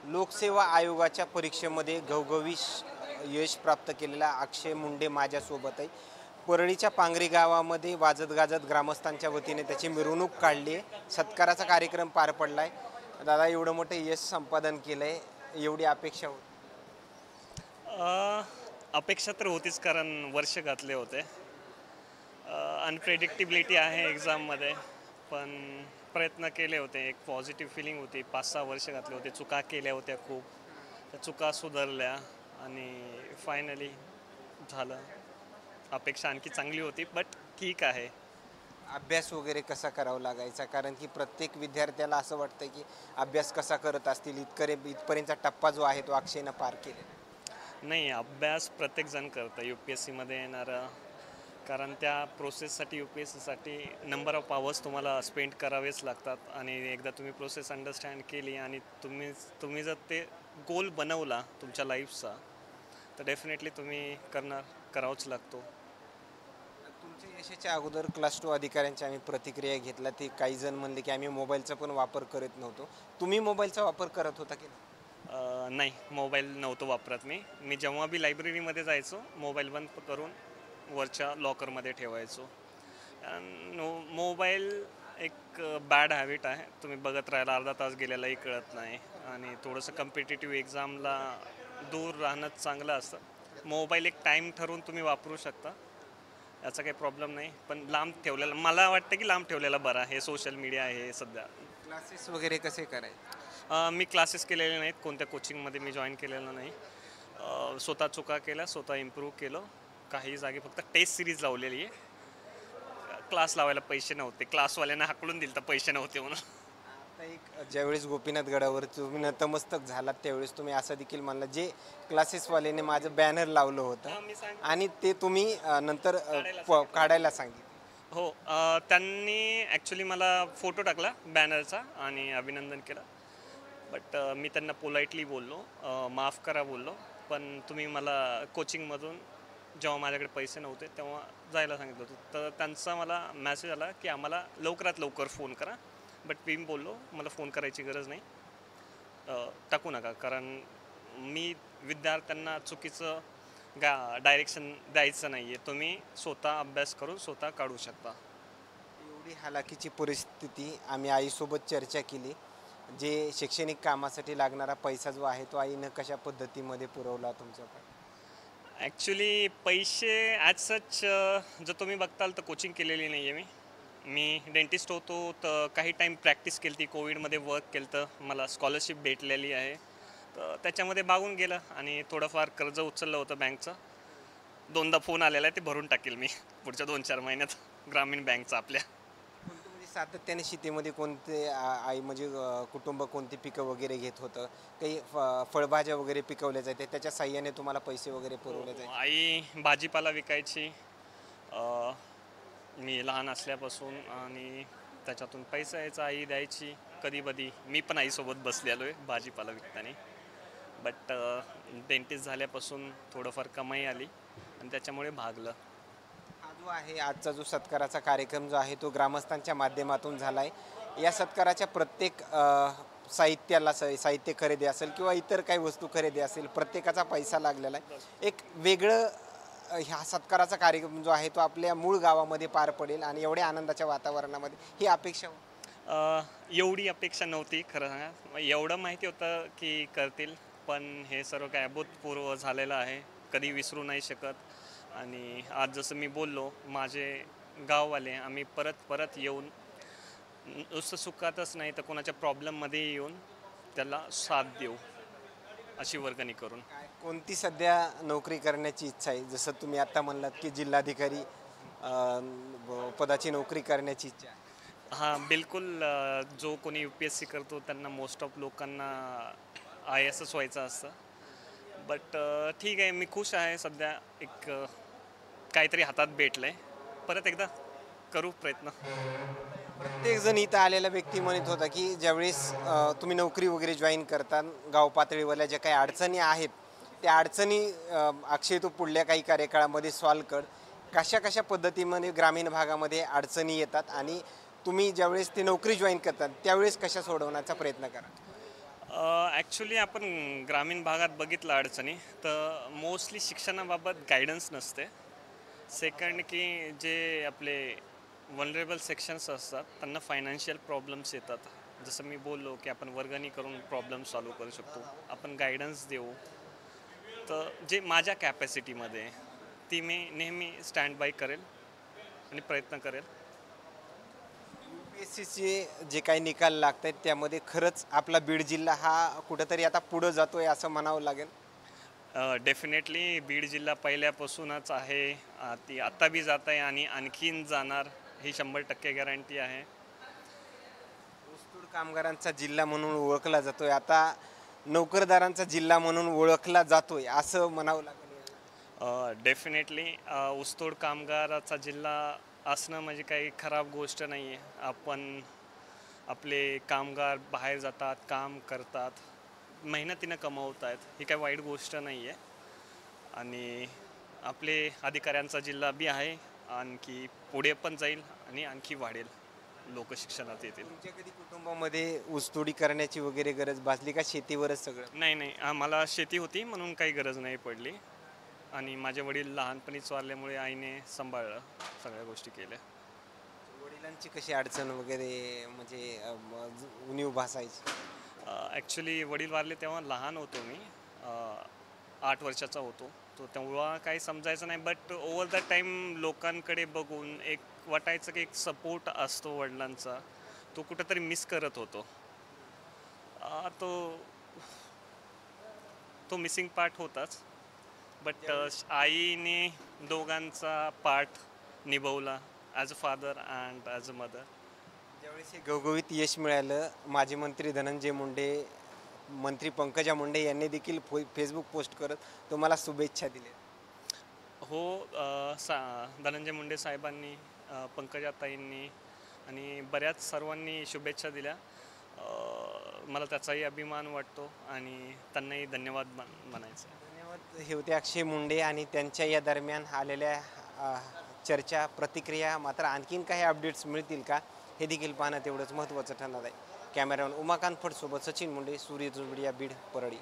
लोकसेवा आयोगाच्या परीक्षेमध्ये घवघवीत यश प्राप्त केलेला अक्षय मुंडे माझ्यासोबत आहे. परळीच्या पांगरी गावामध्ये वाजत गाजत ग्रामस्थांच्या वतीने त्याची मिरवणूक काढली आहे. सत्काराचा कार्यक्रम पार पडला आहे. दादा, एवढं मोठं यश संपादन केलं आहे, एवढी अपेक्षा होती? अपेक्षा तर होतीच, कारण वर्ष घातले होते. अनप्रेडिक्टेबिलिटी आहे एक्झाममध्ये, पण प्रयत्न केले होते. एक पॉझिटिव्ह फिलिंग होती. 5-6 वर्ष घातले होते, चुका केल्या होत्या खूप, त्या चुका सुधारल्या आणि फायनली झालं. अपेक्षा आणखी चांगली होती, बट ठीक आहे. अभ्यास वगैरे कसा करावा लागायचा? कारण की प्रत्येक विद्यार्थ्याला असं वाटतं की अभ्यास कसा करत असतील, इथपर्यंतचा टप्पा जो आहे तो अक्षयनं पार केलेला. नाही, अभ्यास प्रत्येकजण करतं यू पी एस सीमध्ये येणारं, कारण त्या प्रोसेससाठी, यू पी एस सीसाठी नंबर ऑफ आवर्स तुम्हाला स्पेंड करावेच लागतात. आणि एकदा तुम्ही प्रोसेस अंडरस्टँड केली आणि तुम्ही जर ते गोल बनवला तुमच्या लाईफचा, तर डेफिनेटली तुम्ही करावंच लागतो. तुमच्या यशाच्या अगोदर क्लास 2 अधिकाऱ्यांची आम्ही प्रतिक्रिया घेतला. ते काही जण म्हणले की आम्ही मोबाईलचा पण वापर करत नव्हतो. तुम्ही मोबाईलचा वापर करत होता की नाही? नाही, मोबाईल नव्हतो वापरत मी जेव्हा बी लायब्ररीमध्ये जायचो, मोबाईल बंद करून वरच्या लॉकरमध्ये ठेवायचो. मोबाईल एक बॅड हॅबिट आहे. तुम्ही बघत राहायला अर्धा तास गेलेलाही कळत नाही, आणि थोडंसं कम्पिटिटिव्ह एक्झामला दूर राहणं चांगलं असतं. मोबाईल एक टाईम ठरवून तुम्ही वापरू शकता, याचा काही प्रॉब्लेम नाही, पण लांब ठेवलेला, मला वाटतं की लांब ठेवलेला बरा. हे सोशल मीडिया आहे सध्या. क्लासेस वगैरे कसे करायचे? मी क्लासेस केलेले नाहीत, कोणत्या कोचिंगमध्ये मी जॉईन केलेलं नाही. स्वतः चुका केल्या, स्वतः इम्प्रूव्ह केलं. काही जागी फक्त टेस्ट सिरीज लावलेली आहे. क्लास लावायला पैसे नव्हते, क्लासवाल्यांना हाकलून दिलं तर पैसे नव्हते म्हणून. आता एक ज्यावेळेस गोपीनाथ गडावर तुम्ही नतमस्तक झालात त्यावेळेस तुम्ही असं देखील म्हणलं, जे क्लासेसवाल्याने माझं बॅनर लावलं होतं आणि ते तुम्ही नंतर काढायला सांगितलं. हो, त्यांनी ॲक्च्युली मला फोटो टाकला बॅनरचा आणि अभिनंदन केलं. बट मी त्यांना पोलाइटली बोललो, माफ करा बोललो, पण तुम्ही मला कोचिंगमधून जेव्हा माझ्याकडे पैसे नव्हते तेव्हा जायला सांगितलं होतं. तर त्यांचा मला मॅसेज आला की आम्हाला लवकरात लवकर फोन करा. बट मी बोललो, मला फोन करायची गरज नाही, टाकू नका, कारण मी विद्यार्थ्यांना चुकीचं डायरेक्शन द्यायचं नाही आहे. तुम्ही स्वतः अभ्यास करून स्वतः काढू शकता. एवढी हालाकीची परिस्थिती आम्ही आईसोबत चर्चा केली. जे शैक्षणिक कामासाठी लागणारा पैसा जो आहे तो आईनं कशा पद्धतीमध्ये पुरवला तुमच्याकडे? ॲक्च्युली पैसे ॲज सच जर तुम्ही बघताल तर कोचिंग केलेली नाही आहे. मी डेंटिस्ट होतो, तर काही टाईम प्रॅक्टिस केली ती. कोविडमध्ये वर्क केलं, तर मला स्कॉलरशिप भेटलेली आहे, तर त्याच्यामध्ये भागून गेलं. आणि थोडंफार कर्ज उचललं होतं बँकचं. 2दा फोन आलेला आहे, ते भरून टाकेल मी पुढच्या 2-4 महिन्यात, ग्रामीण बँकचं आपल्या. कोणतं म्हणजे सातत्याने शेतीमध्ये कोणते आई म्हणजे कुटुंब कोणती पिकं वगैरे घेत होतं? काही फळभाज्या वगैरे पिकवल्या जाते, त्याच्या साह्याने तुम्हाला पैसे वगैरे पुरवले जायचे? आई भाजीपाला विकायची मी लहान असल्यापासून, आणि त्याच्यातून पैसा यायचा, आई द्यायची. कधी कधी मी पण आईसोबत बसलेलो आहे भाजीपाला विकताना. बट डेंटिस्ट झाल्यापासून थोडंफार कमाई आली आणि त्याच्यामुळे भागलं. हा जो आहे आजचा जो सत्काराचा कार्यक्रम जो आहे तो ग्रामस्थांच्या माध्यमातून झाला आहे. या सत्काराच्या प्रत्येक साहित्याला, साहित्य खरेदी असेल किंवा इतर काही वस्तू खरेदी असेल, प्रत्येकाचा पैसा लागलेला आहे. एक वेगळं ह्या सत्काराचा कार्यक्रम जो आहे तो आपल्या मूळ गावामध्ये पार पडेल आणि एवढ्या आनंदाच्या वातावरणामध्ये ही अपेक्षा एवढी अपेक्षा नव्हती खरं सांगा. एवढं माहिती होतं की करतील, पण हे सर्व काय अभूतपूर्व झालेलं आहे, कधी विसरू नाही शकत. आणि आज जसं मी बोललो, माझे गाववाले आम्ही परत येऊन नुसतं सुखातच नाही तर कोणाच्या प्रॉब्लेममध्ये येऊन त्याला साथ देऊ, अशी वर्गणी करून. कोणती सध्या नोकरी करण्याची इच्छा आहे? जसं तुम्ही आता म्हणलात की जिल्हाधिकारी पदाची नोकरी करण्याची इच्छा आहे. हां, बिलकुल. जो कोणी यू पी एस सी करतो त्यांना, मोस्ट ऑफ लोकांना आय एस एस व्हायचं असतं. बट ठीक आहे, मी खुश आहे सध्या. एक काहीतरी हातात भेटलं आहे, परत एकदा करू प्रयत्न. प्रत्येक जण इथं आलेला व्यक्ती म्हणत होता की ज्यावेळेस तुम्ही नोकरी वगैरे जॉईन करता, गाव पातळीवरल्या ज्या काही अडचणी आहेत त्या अडचणी अक्षय तू पुढल्या काही कार्यकाळामध्ये सॉल्व कर. कशा पद्धतीमध्ये ग्रामीण भागामध्ये अडचणी येतात आणि तुम्ही ज्यावेळेस ती नोकरी जॉईन करतात त्यावेळेस कशा सोडवण्याचा प्रयत्न करा? ॲक्च्युली आपण ग्रामीण भागात बघितलं अडचणी तर मोस्टली शिक्षणाबाबत गायडन्स नसते. सेकंड की जे आपले वनरेबल सेक्शन्स असतात त्यांना फायनान्शियल प्रॉब्लेम्स येतात. जसं मी बोललो की आपण वर्गणी करून प्रॉब्लेम सॉल्व्ह करू शकतो, आपण गायडन्स देऊ. तर जे माझ्या कॅपॅसिटीमध्ये आहे, ती मी नेहमी स्टँड बाय करेल आणि प्रयत्न करेल. UPSCचे जे काही निकाल लागत आहेत त्यामध्ये खरंच आपला बीड जिल्हा हा कुठंतरी आता पुढं जातोय असं म्हणावं लागेल. डेफिनेटली बीड जिल्हा पहिल्यापासूनच आहे. ती आत्ता बी जात आहे आणि आणखीन जाणार, ही 100% गॅरंटी आहे. ऊसतोड कामगारांचा जिल्हा म्हणून ओळखला जातोय, आता नोकरदारांचा जिल्हा म्हणून ओळखला जातोय असं म्हणावं लागेल. डेफिनेटली ऊसतोड कामगाराचा जिल्हा असणं म्हणजे काही खराब गोष्ट नाही आहे. आपण आपले कामगार बाहेर जातात, काम करतात, मेहनतीनं कमवत आहेत, ही काही वाईट गोष्ट नाही आहे. आणि आपले अधिकाऱ्यांचा जिल्हा बी आहे, आणखी पुढे पण जाईल आणि आणखी वाढेल, लोक शिक्षणात येतील. तुमच्या कधी कुटुंबामध्ये ऊसतोडी करण्याची वगैरे गरज भासली का, शेतीवरच सगळं? नाही नाही, आम्हाला शेती होती म्हणून काही गरज नाही पडली. आणि माझे वडील लहानपणीच वारल्यामुळे आईने सांभाळलं, सगळ्या गोष्टी केल्या. वडिलांची कशी अडचण वगैरे म्हणजे उणीव भासायची? ॲक्च्युली वडील वारले तेव्हा लहान होतो मी, 8 वर्षाचा होतो. तो तेव्हा काही समजायचं नाही, बट ओव्हर द टाईम लोकांकडे बघून एक वाटायचं की एक सपोर्ट असतो वडिलांचा, तो कुठंतरी मिस करत होतो. तो तो मिसिंग पार्ट होताच. बट आईने दोघांचा पार्ट निभवला, as a father and as a mother. ज्यावेळेस हे घवघवीत यश मिळालं, माजी मंत्री धनंजय मुंडे, मंत्री पंकजा मुंडे यांनी देखील फेसबुक पोस्ट करत तुम्हाला शुभेच्छा दिल्या. हो, धनंजय मुंडे साहेबांनी, पंकजाताईंनी आणि बऱ्याच सर्वांनी शुभेच्छा दिल्या. मला त्याचाही अभिमान वाटतो आणि त्यांनाही धन्यवाद म्हणायचं. धन्यवाद. हे होते अक्षय मुंडे आणि त्यांच्या या दरम्यान आलेल्या चर्चा, प्रतिक्रिया. मात्र आणखीन काही अपडेट्स मिळतील का हे देखील पाहणं तेवढंच महत्त्वाचं ठरणार आहे. कॅमेरामॅन उमाकांत फडसोबत सचिन मुंडे, सूर्य मीडिया, बीड, परळी.